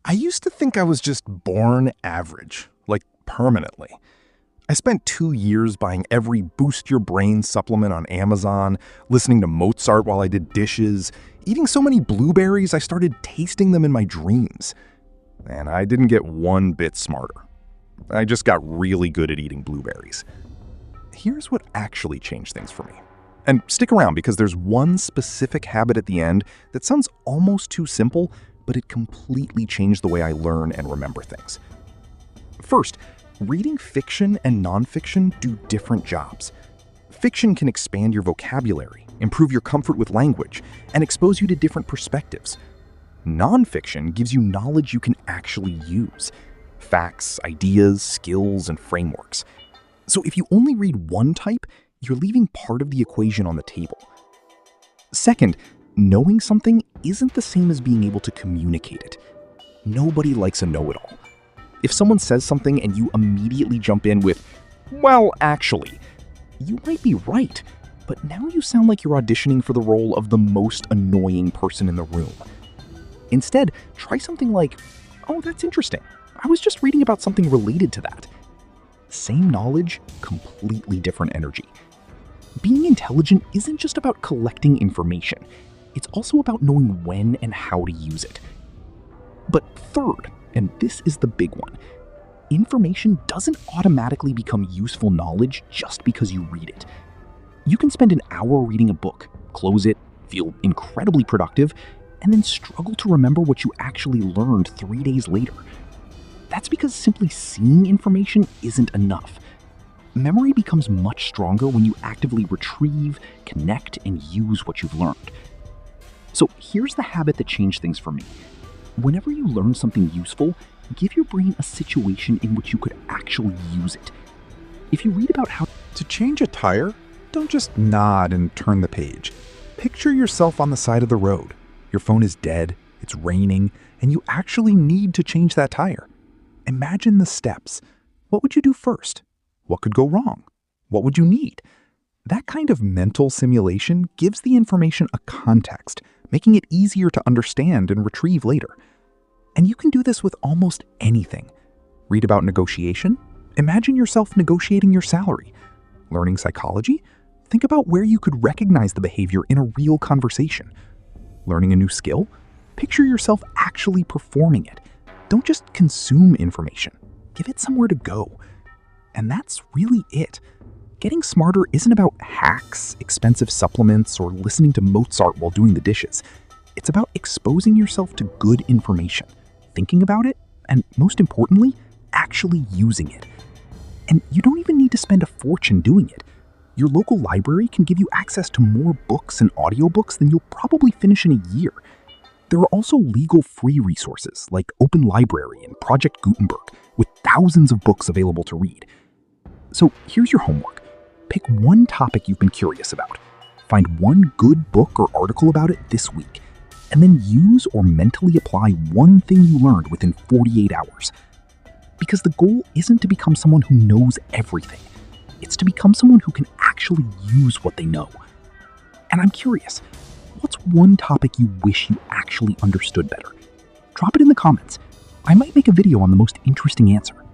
I used to think I was just born average, like permanently. I spent 2 years buying every Boost Your Brain supplement on Amazon, listening to Mozart while I did dishes, eating so many blueberries I started tasting them in my dreams. And I didn't get one bit smarter. I just got really good at eating blueberries. Here's what actually changed things for me. And stick around because there's one specific habit at the end that sounds almost too simple, but it completely changed the way I learn and remember things. First, reading fiction and nonfiction do different jobs. Fiction can expand your vocabulary, improve your comfort with language, and expose you to different perspectives. Nonfiction gives you knowledge you can actually use. Facts, ideas, skills, and frameworks. So if you only read one type, you're leaving part of the equation on the table. Second, knowing something isn't the same as being able to communicate it. Nobody likes a know-it-all. If someone says something and you immediately jump in with, "Well, actually," you might be right, but now you sound like you're auditioning for the role of the most annoying person in the room. Instead, try something like, "Oh, that's interesting. I was just reading about something related to that." Same knowledge, completely different energy. Being intelligent isn't just about collecting information. It's also about knowing when and how to use it. But third, and this is the big one, information doesn't automatically become useful knowledge just because you read it. You can spend an hour reading a book, close it, feel incredibly productive, and then struggle to remember what you actually learned 3 days later. That's because simply seeing information isn't enough. Memory becomes much stronger when you actively retrieve, connect, and use what you've learned. So here's the habit that changed things for me. Whenever you learn something useful, give your brain a situation in which you could actually use it. If you read about how To change a tire, don't just nod and turn the page. Picture yourself on the side of the road. Your phone is dead, it's raining, and you actually need to change that tire. Imagine the steps. What would you do first? What could go wrong? What would you need? That kind of mental simulation gives the information a context, making it easier to understand and retrieve later. And you can do this with almost anything. Read about negotiation? Imagine yourself negotiating your salary. Learning psychology? Think about where you could recognize the behavior in a real conversation. Learning a new skill? Picture yourself actually performing it. Don't just consume information. Give it somewhere to go. And that's really it. Getting smarter isn't about hacks, expensive supplements, or listening to Mozart while doing the dishes. It's about exposing yourself to good information, thinking about it, and most importantly, actually using it. And you don't even need to spend a fortune doing it. Your local library can give you access to more books and audiobooks than you'll probably finish in a year. There are also legal free resources like Open Library and Project Gutenberg, with thousands of books available to read. So here's your homework. Pick one topic you've been curious about. Find one good book or article about it this week, and then use or mentally apply one thing you learned within 48 hours. Because the goal isn't to become someone who knows everything. It's to become someone who can actually use what they know. And I'm curious, what's one topic you wish you actually understood better? Drop it in the comments. I might make a video on the most interesting answer.